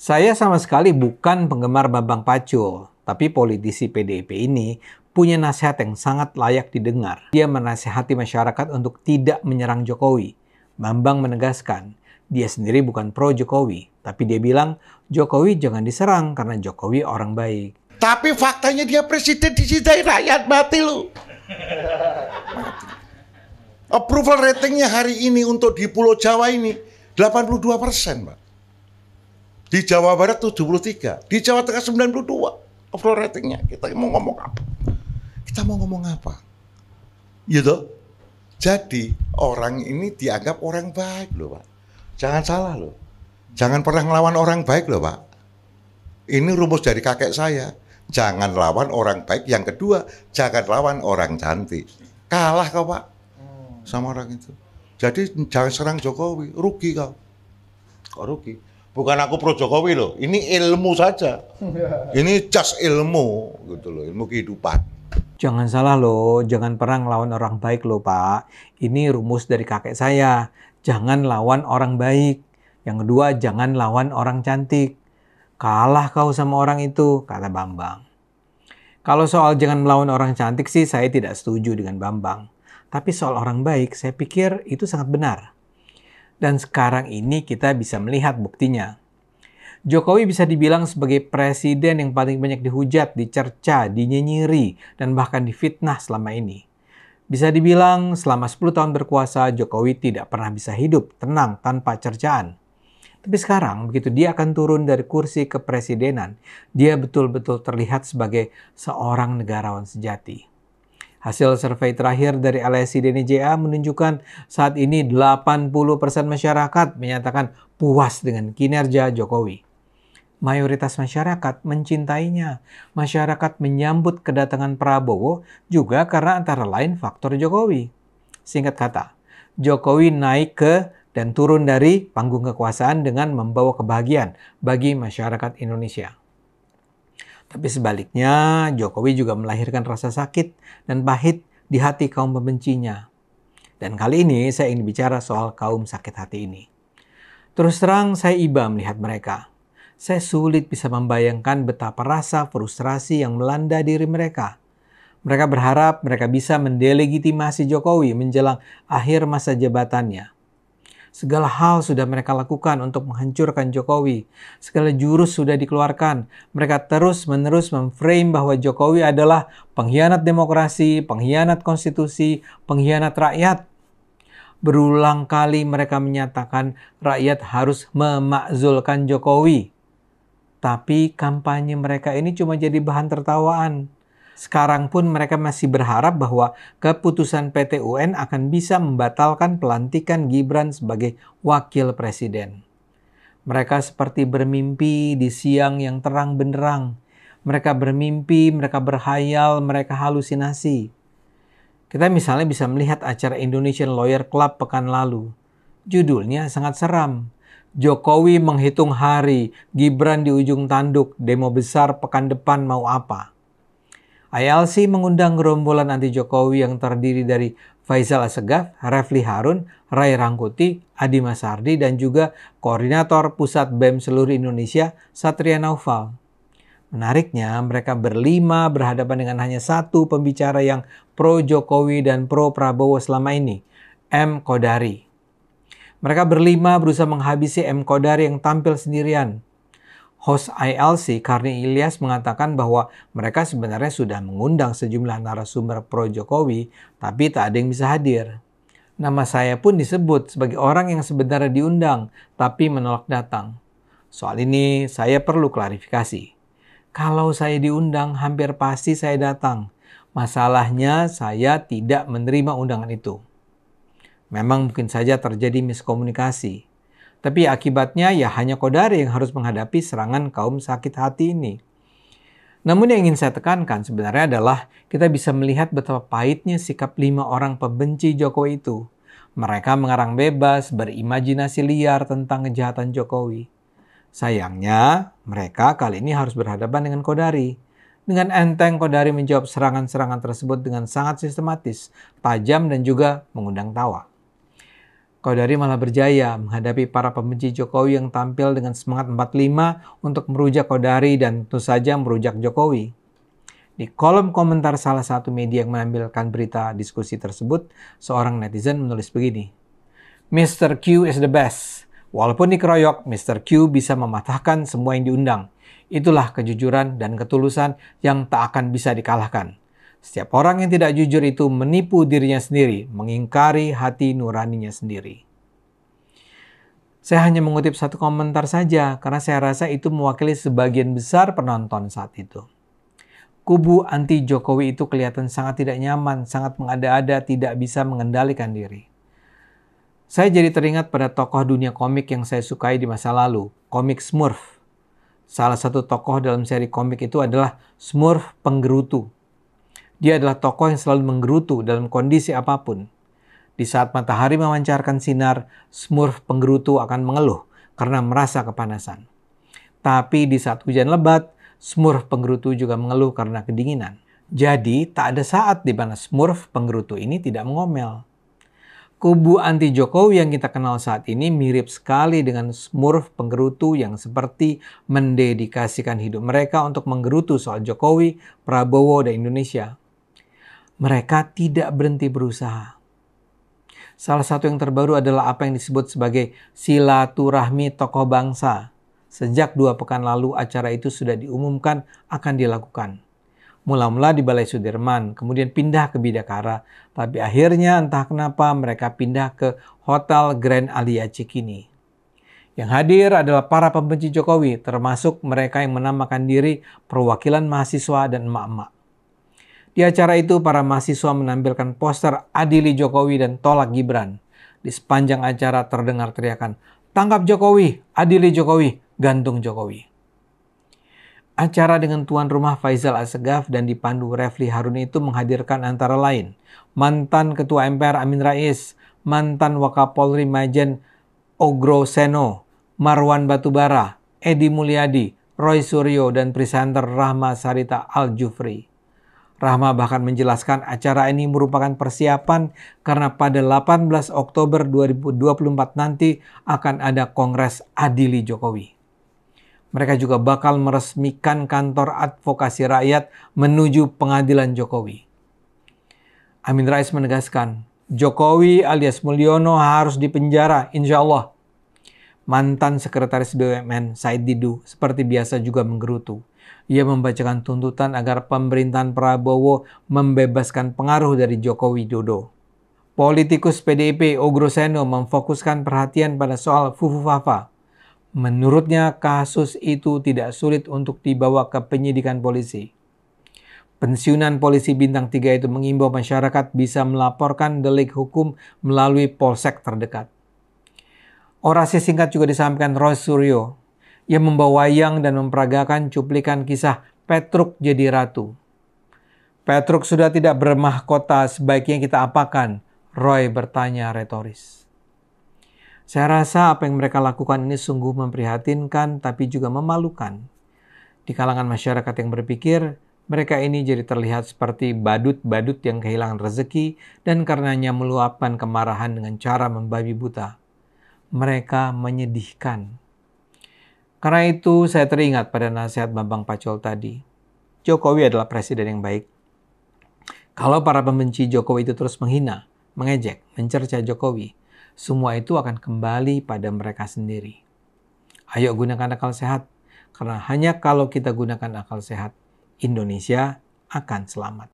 Saya sama sekali bukan penggemar Bambang Pacul, tapi politisi PDIP ini punya nasihat yang sangat layak didengar. Dia menasihati masyarakat untuk tidak menyerang Jokowi. Bambang menegaskan, dia sendiri bukan pro Jokowi, tapi dia bilang Jokowi jangan diserang karena Jokowi orang baik. Tapi faktanya dia presiden dicintai rakyat, mati lu. Approval ratingnya hari ini untuk di Pulau Jawa ini 82%, Pak. Di Jawa Barat 73, di Jawa Tengah 92 approval ratingnya. Kita mau ngomong apa? Kita mau ngomong apa? Gitu. Jadi orang ini dianggap orang baik loh, Pak. Jangan salah loh. Jangan pernah ngelawan orang baik loh, Pak. Ini rumus dari kakek saya. Jangan lawan orang baik. Yang kedua, jangan lawan orang cantik. Kalah kau, Pak, sama orang itu. Jadi jangan serang Jokowi, rugi kau. Kok rugi? Bukan aku pro Jokowi loh, ini ilmu saja. Ini just ilmu, gitu loh, ilmu kehidupan. Jangan salah loh, jangan pernah ngelawan orang baik loh Pak. Ini rumus dari kakek saya. Jangan lawan orang baik. Yang kedua, jangan lawan orang cantik. Kalah kau sama orang itu, kata Bambang. Kalau soal jangan melawan orang cantik sih, saya tidak setuju dengan Bambang. Tapi soal orang baik, saya pikir itu sangat benar. Dan sekarang ini kita bisa melihat buktinya. Jokowi bisa dibilang sebagai presiden yang paling banyak dihujat, dicerca, dinyinyiri, dan bahkan difitnah selama ini. Bisa dibilang selama 10 tahun berkuasa, Jokowi tidak pernah bisa hidup tenang tanpa cercaan. Tapi sekarang, begitu dia akan turun dari kursi kepresidenan, dia betul-betul terlihat sebagai seorang negarawan sejati. Hasil survei terakhir dari LSI DNJA menunjukkan saat ini 80% masyarakat menyatakan puas dengan kinerja Jokowi. Mayoritas masyarakat mencintainya. Masyarakat menyambut kedatangan Prabowo juga karena antara lain faktor Jokowi. Singkat kata, Jokowi naik ke dan turun dari panggung kekuasaan dengan membawa kebahagiaan bagi masyarakat Indonesia. Tapi sebaliknya, Jokowi juga melahirkan rasa sakit dan pahit di hati kaum pembencinya. Dan kali ini saya ingin bicara soal kaum sakit hati ini. Terus terang saya iba melihat mereka. Saya sulit bisa membayangkan betapa rasa frustrasi yang melanda diri mereka. Mereka berharap mereka bisa mendelegitimasi Jokowi menjelang akhir masa jabatannya. Segala hal sudah mereka lakukan untuk menghancurkan Jokowi. Segala jurus sudah dikeluarkan. Mereka terus-menerus memframe bahwa Jokowi adalah pengkhianat demokrasi, pengkhianat konstitusi, pengkhianat rakyat. Berulang kali mereka menyatakan rakyat harus memakzulkan Jokowi. Tapi kampanye mereka ini cuma jadi bahan tertawaan. Sekarang pun mereka masih berharap bahwa keputusan PT UN akan bisa membatalkan pelantikan Gibran sebagai wakil presiden. Mereka seperti bermimpi di siang yang terang benderang. Mereka bermimpi, mereka berhayal, mereka halusinasi. Kita misalnya bisa melihat acara Indonesian Lawyer Club pekan lalu. Judulnya sangat seram. Jokowi menghitung hari, Gibran di ujung tanduk, demo besar pekan depan mau apa? ILC mengundang gerombolan anti Jokowi yang terdiri dari Faisal Assegaf, Refli Harun, Ray Rangkuti, Adi Masardi, dan juga Koordinator Pusat BEM seluruh Indonesia, Satria Naufal. Menariknya, mereka berlima berhadapan dengan hanya satu pembicara yang pro Jokowi dan pro Prabowo selama ini, M. Kodari. Mereka berlima berusaha menghabisi M. Kodari yang tampil sendirian. Host ILC, Karni Ilyas, mengatakan bahwa mereka sebenarnya sudah mengundang sejumlah narasumber pro Jokowi, tapi tak ada yang bisa hadir. Nama saya pun disebut sebagai orang yang sebenarnya diundang, tapi menolak datang. Soal ini saya perlu klarifikasi. Kalau saya diundang, hampir pasti saya datang. Masalahnya saya tidak menerima undangan itu. Memang mungkin saja terjadi miskomunikasi. Tapi akibatnya ya hanya Kodari yang harus menghadapi serangan kaum sakit hati ini. Namun yang ingin saya tekankan sebenarnya adalah kita bisa melihat betapa pahitnya sikap 5 orang pembenci Jokowi itu. Mereka mengarang bebas, berimajinasi liar tentang kejahatan Jokowi. Sayangnya, mereka kali ini harus berhadapan dengan Kodari. Dengan enteng Kodari menjawab serangan-serangan tersebut dengan sangat sistematis, tajam dan juga mengundang tawa. Qaudari malah berjaya menghadapi para pembenci Jokowi yang tampil dengan semangat 45 untuk merujak Qaudari dan tentu saja merujak Jokowi. Di kolom komentar salah satu media yang menampilkan berita diskusi tersebut, seorang netizen menulis begini, "Mr. Q is the best. Walaupun dikeroyok, Mr. Q bisa mematahkan semua yang diundang. Itulah kejujuran dan ketulusan yang tak akan bisa dikalahkan. Setiap orang yang tidak jujur itu menipu dirinya sendiri, mengingkari hati nuraninya sendiri." Saya hanya mengutip satu komentar saja, karena saya rasa itu mewakili sebagian besar penonton saat itu. Kubu anti Jokowi itu kelihatan sangat tidak nyaman, sangat mengada-ada, tidak bisa mengendalikan diri. Saya jadi teringat pada tokoh dunia komik yang saya sukai di masa lalu, komik Smurf. Salah satu tokoh dalam seri komik itu adalah Smurf Penggerutu. Dia adalah tokoh yang selalu menggerutu dalam kondisi apapun. Di saat matahari memancarkan sinar, Smurf Penggerutu akan mengeluh karena merasa kepanasan. Tapi di saat hujan lebat, Smurf Penggerutu juga mengeluh karena kedinginan. Jadi, tak ada saat di mana Smurf Penggerutu ini tidak mengomel. Kubu anti Jokowi yang kita kenal saat ini mirip sekali dengan Smurf Penggerutu yang seperti mendedikasikan hidup mereka untuk menggerutu soal Jokowi, Prabowo, dan Indonesia. Mereka tidak berhenti berusaha. Salah satu yang terbaru adalah apa yang disebut sebagai silaturahmi tokoh bangsa. Sejak 2 pekan lalu acara itu sudah diumumkan akan dilakukan. Mula-mula di Balai Sudirman, kemudian pindah ke Bidakara, tapi akhirnya entah kenapa mereka pindah ke Hotel Grand Alia Cikini. Yang hadir adalah para pembenci Jokowi, termasuk mereka yang menamakan diri perwakilan mahasiswa dan emak-emak. Di acara itu, para mahasiswa menampilkan poster Adili Jokowi dan Tolak Gibran. Di sepanjang acara terdengar teriakan, "Tangkap Jokowi, adili Jokowi, gantung Jokowi." Acara dengan tuan rumah Faisal Assegaf dan dipandu Refli Harun itu menghadirkan antara lain mantan Ketua MPR Amin Rais, mantan Wakapolri Majen Ogroseno, Marwan Batubara, Edi Mulyadi, Roy Suryo, dan presenter Rahma Sarita Al-Jufri. Rahma bahkan menjelaskan acara ini merupakan persiapan karena pada 18 Oktober 2024 nanti akan ada Kongres Adili Jokowi. Mereka juga bakal meresmikan kantor advokasi rakyat menuju pengadilan Jokowi. Amin Rais menegaskan, Jokowi alias Mulyono harus dipenjara, insya Allah. Mantan Sekretaris BUMN Said Didu seperti biasa juga menggerutu. Ia membacakan tuntutan agar pemerintahan Prabowo membebaskan pengaruh dari Joko Widodo. Politikus PDIP Ogroseno memfokuskan perhatian pada soal Fufufafa. Menurutnya kasus itu tidak sulit untuk dibawa ke penyidikan polisi. Pensiunan polisi bintang 3 itu mengimbau masyarakat bisa melaporkan delik hukum melalui polsek terdekat. Orasi singkat juga disampaikan Roy Suryo. Ia membawa wayang dan memperagakan cuplikan kisah Petruk jadi ratu. Petruk sudah tidak bermahkota, sebaiknya kita apakan? Roy bertanya retoris. Saya rasa apa yang mereka lakukan ini sungguh memprihatinkan tapi juga memalukan. Di kalangan masyarakat yang berpikir, mereka ini jadi terlihat seperti badut-badut yang kehilangan rezeki dan karenanya meluapkan kemarahan dengan cara membabi buta. Mereka menyedihkan. Karena itu saya teringat pada nasihat Bambang Pacul tadi. Jokowi adalah presiden yang baik. Kalau para pembenci Jokowi itu terus menghina, mengejek, mencerca Jokowi, semua itu akan kembali pada mereka sendiri. Ayo gunakan akal sehat, karena hanya kalau kita gunakan akal sehat, Indonesia akan selamat.